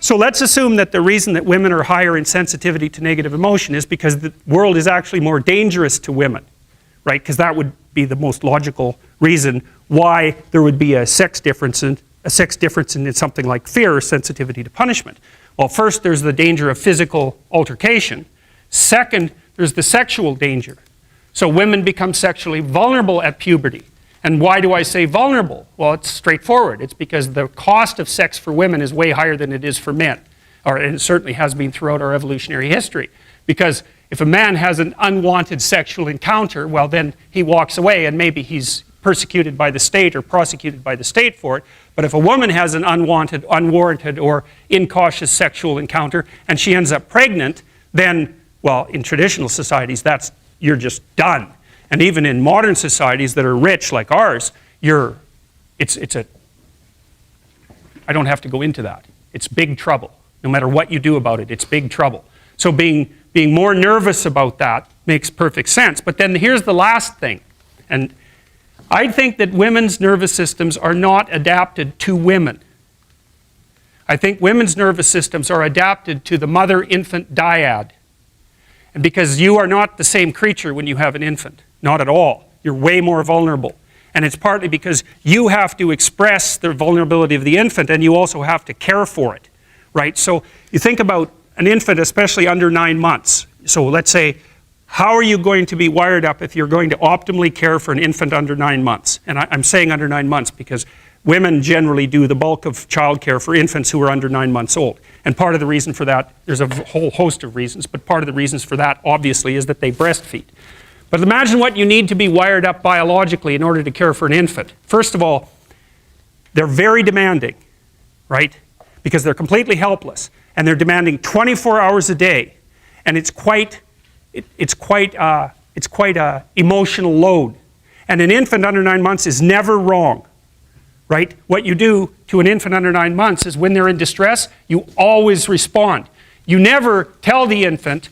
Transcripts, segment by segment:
So let's assume that the reason that women are higher in sensitivity to negative emotion is because the world is actually more dangerous to women, right? Because that would be the most logical reason why there would be a sex difference in something like fear or sensitivity to punishment. Well, first there's the danger of physical altercation. Second, there's the sexual danger. So women become sexually vulnerable at puberty. And why do I say vulnerable? Well, it's straightforward. It's because the cost of sex for women is way higher than it is for men. And it certainly has been throughout our evolutionary history. Because if a man has an unwanted sexual encounter, well, then he walks away and maybe he's persecuted by the state or prosecuted by the state for it. But if a woman has an unwanted, unwarranted, or incautious sexual encounter and she ends up pregnant, then, well, in traditional societies, you're just done. And even in modern societies that are rich like ours, I don't have to go into that. It's big trouble. No matter what you do about it, it's big trouble. So being more nervous about that makes perfect sense. But then here's the last thing. And I think that women's nervous systems are not adapted to women. I think women's nervous systems are adapted to the mother-infant dyad. And because you are not the same creature when you have an infant. Not at all. You're way more vulnerable. And it's partly because you have to express the vulnerability of the infant and you also have to care for it, right? So you think about an infant, especially under 9 months. So let's say, how are you going to be wired up if you're going to optimally care for an infant under 9 months? And I'm saying under 9 months because women generally do the bulk of childcare for infants who are under 9 months old. And part of the reason for that, there's a whole host of reasons, but part of the reasons for that, obviously, is that they breastfeed. But imagine what you need to be wired up biologically in order to care for an infant. First of all, they're very demanding, right? Because they're completely helpless. And they're demanding 24 hours a day. And it's quite a emotional load. And an infant under 9 months is never wrong, right? What you do to an infant under 9 months is when they're in distress, you always respond. You never tell the infant,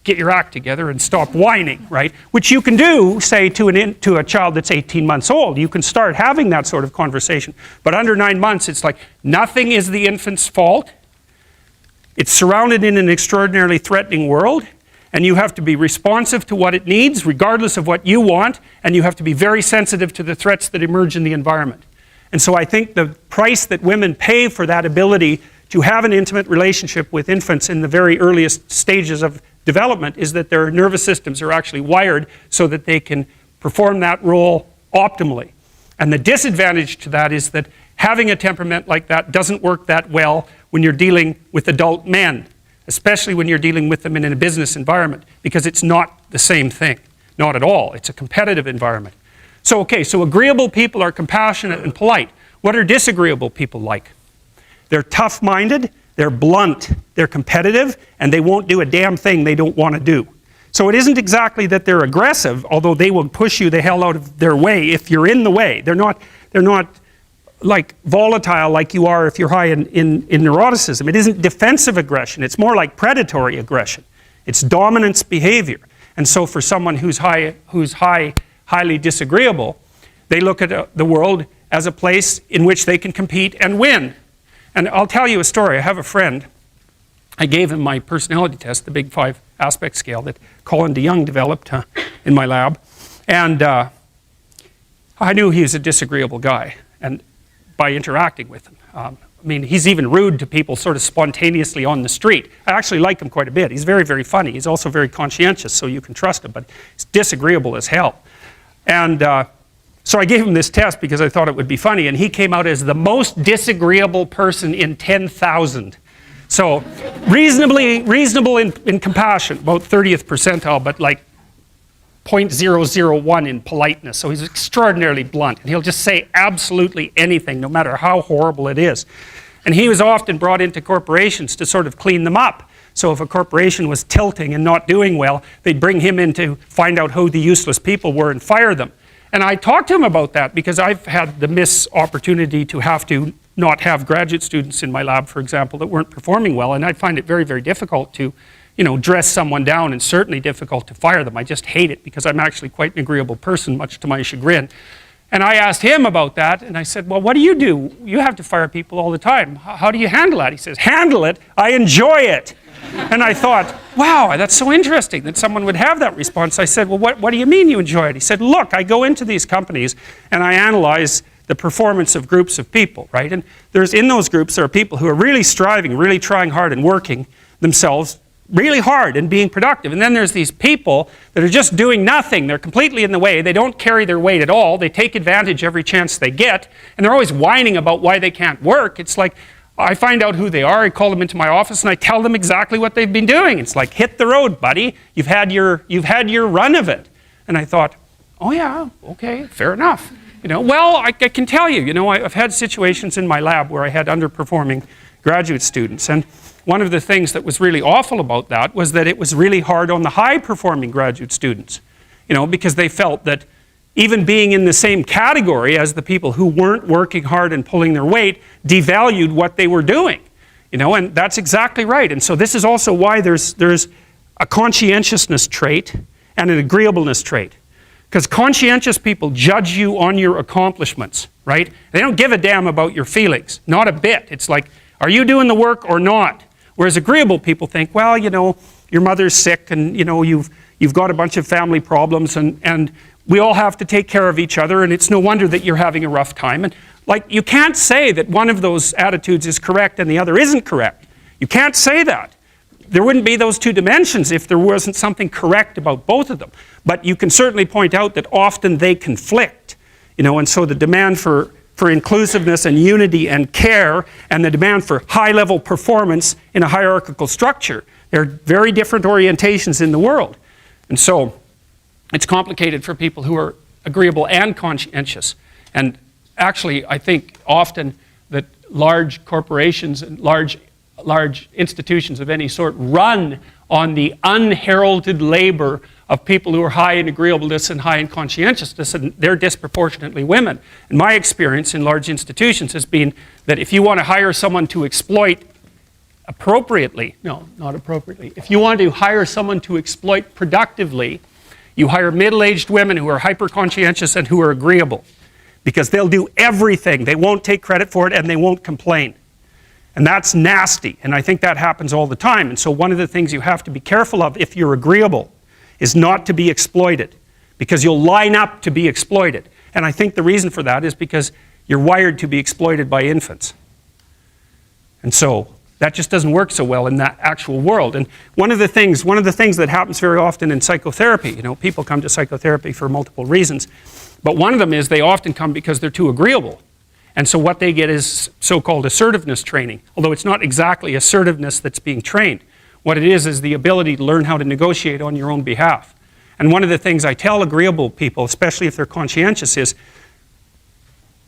get your act together and stop whining, right? Which you can do, say, to a child that's 18 months old. You can start having that sort of conversation. But under 9 months, it's like nothing is the infant's fault. It's surrounded in an extraordinarily threatening world, and you have to be responsive to what it needs, regardless of what you want, and you have to be very sensitive to the threats that emerge in the environment. And so I think the price that women pay for that ability to have an intimate relationship with infants in the very earliest stages of development is that their nervous systems are actually wired so that they can perform that role optimally. And the disadvantage to that is that having a temperament like that doesn't work that well when you're dealing with adult men, especially when you're dealing with them in a business environment, because it's not the same thing. Not at all. It's a competitive environment. So, okay, so agreeable people are compassionate and polite. What are disagreeable people like? They're tough-minded, they're blunt, they're competitive, and they won't do a damn thing they don't want to do. So it isn't exactly that they're aggressive, although they will push you the hell out of their way if you're in the way. They're not like volatile like you are if you're high in neuroticism. It isn't defensive aggression, it's more like predatory aggression. It's dominance behavior. And so for someone who's highly disagreeable, they look at the world as a place in which they can compete and win. And I'll tell you a story. I have a friend. I gave him my personality test, the Big 5 aspect scale that Colin DeYoung developed in my lab. And I knew he was a disagreeable guy, and by interacting with him. I mean, he's even rude to people sort of spontaneously on the street. I actually like him quite a bit. He's very, very funny. He's also very conscientious, so you can trust him, but he's disagreeable as hell. And so I gave him this test because I thought it would be funny, and he came out as the most disagreeable person in 10,000. So reasonable in compassion, about 30th percentile, but like 0.001 in politeness. So he's extraordinarily blunt, and he'll just say absolutely anything, no matter how horrible it is. And he was often brought into corporations to sort of clean them up. So if a corporation was tilting and not doing well, they'd bring him in to find out who the useless people were and fire them. And I talked to him about that because I've had the opportunity to have to not have graduate students in my lab, for example, that weren't performing well, and I find it very, very difficult to, dress someone down, and certainly difficult to fire them. I just hate it because I'm actually quite an agreeable person, much to my chagrin. And I asked him about that, and I said, well, what do? You have to fire people all the time. How do you handle that? He says, handle it? I enjoy it. And I thought, wow, that's so interesting that someone would have that response. I said, well, what do you mean you enjoy it? He said, look, I go into these companies and I analyze the performance of groups of people, right? And in those groups, there are people who are really striving, really trying hard and working themselves really hard and being productive. And then there's these people that are just doing nothing. They're completely in the way. They don't carry their weight at all. They take advantage every chance they get. And they're always whining about why they can't work. It's like, I find out who they are. I call them into my office and I tell them exactly what they've been doing. It's like, hit the road, buddy. You've had your run of it. And I thought, oh yeah, okay, fair enough. Well, I can tell you, I've had situations in my lab where I had underperforming graduate students. And one of the things that was really awful about that was that it was really hard on the high-performing graduate students, because they felt that even being in the same category as the people who weren't working hard and pulling their weight devalued what they were doing, and that's exactly right. And so this is also why there's a conscientiousness trait and an agreeableness trait. Because conscientious people judge you on your accomplishments, right? They don't give a damn about your feelings, not a bit. It's like, are you doing the work or not? Whereas agreeable people think, well, your mother's sick and, you've got a bunch of family problems and we all have to take care of each other and it's no wonder that you're having a rough time. And you can't say that one of those attitudes is correct and the other isn't correct. You can't say that. There wouldn't be those two dimensions if there wasn't something correct about both of them. But you can certainly point out that often they conflict, and so the demand for inclusiveness and unity and care and the demand for high-level performance in a hierarchical structure, they're very different orientations in the world. And so it's complicated for people who are agreeable and conscientious. And actually, I think often that large corporations and large institutions of any sort run on the unheralded labor of people who are high in agreeableness and high in conscientiousness, and they're disproportionately women. And my experience in large institutions has been that if you want to hire someone to exploit appropriately, no, not appropriately, if you want to hire someone to exploit productively, you hire middle-aged women who are hyper-conscientious and who are agreeable, because they'll do everything. They won't take credit for it and they won't complain. And that's nasty, and I think that happens all the time. And so one of the things you have to be careful of if you're agreeable is not to be exploited, because you'll line up to be exploited. And I think the reason for that is because you're wired to be exploited by infants. And so that just doesn't work so well in that actual world. And one of the things that happens very often in psychotherapy, people come to psychotherapy for multiple reasons, but one of them is they often come because they're too agreeable. And so what they get is so-called assertiveness training, although it's not exactly assertiveness that's being trained. What it is the ability to learn how to negotiate on your own behalf. And one of the things I tell agreeable people, especially if they're conscientious, is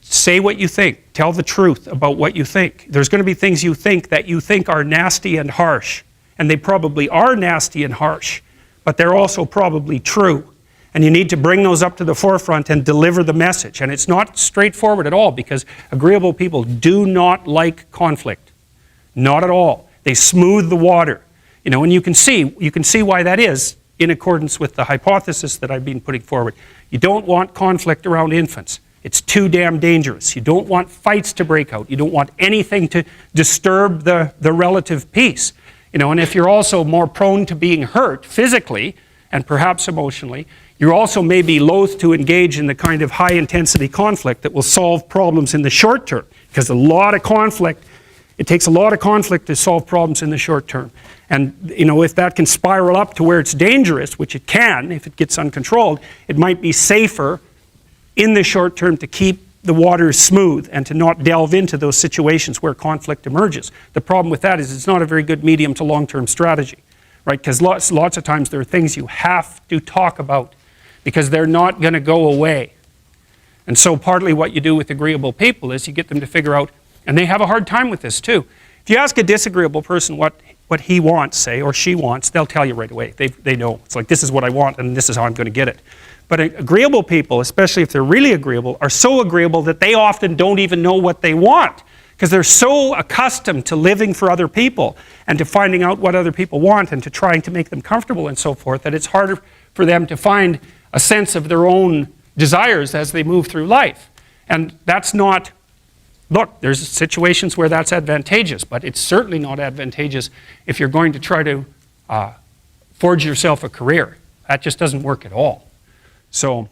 say what you think. Tell the truth about what you think. There's going to be things you think that you think are nasty and harsh. And they probably are nasty and harsh, but they're also probably true. And you need to bring those up to the forefront and deliver the message. And it's not straightforward at all, because agreeable people do not like conflict. Not at all. They smooth the water. And you can see why that is in accordance with the hypothesis that I've been putting forward. You don't want conflict around infants. It's too damn dangerous. You don't want fights to break out. You don't want anything to disturb the relative peace. And if you're also more prone to being hurt physically and perhaps emotionally, you also may be loath to engage in the kind of high-intensity conflict that will solve problems in the short term, because it takes a lot of conflict to solve problems in the short term. And if that can spiral up to where it's dangerous, which it can if it gets uncontrolled, it might be safer in the short term to keep the waters smooth and to not delve into those situations where conflict emerges. The problem with that is it's not a very good medium to long-term strategy, right? Because lots of times there are things you have to talk about because they're not going to go away. And so partly what you do with agreeable people is you get them to figure out, and they have a hard time with this too. If you ask a disagreeable person what he wants, say, or she wants, they'll tell you right away. They know. It's like, this is what I want and this is how I'm going to get it. But agreeable people, especially if they're really agreeable, are so agreeable that they often don't even know what they want, because they're so accustomed to living for other people and to finding out what other people want and to trying to make them comfortable and so forth, that it's harder for them to find a sense of their own desires as they move through life. And that's not, look, there's situations where that's advantageous, but it's certainly not advantageous if you're going to try to forge yourself a career. That just doesn't work at all. So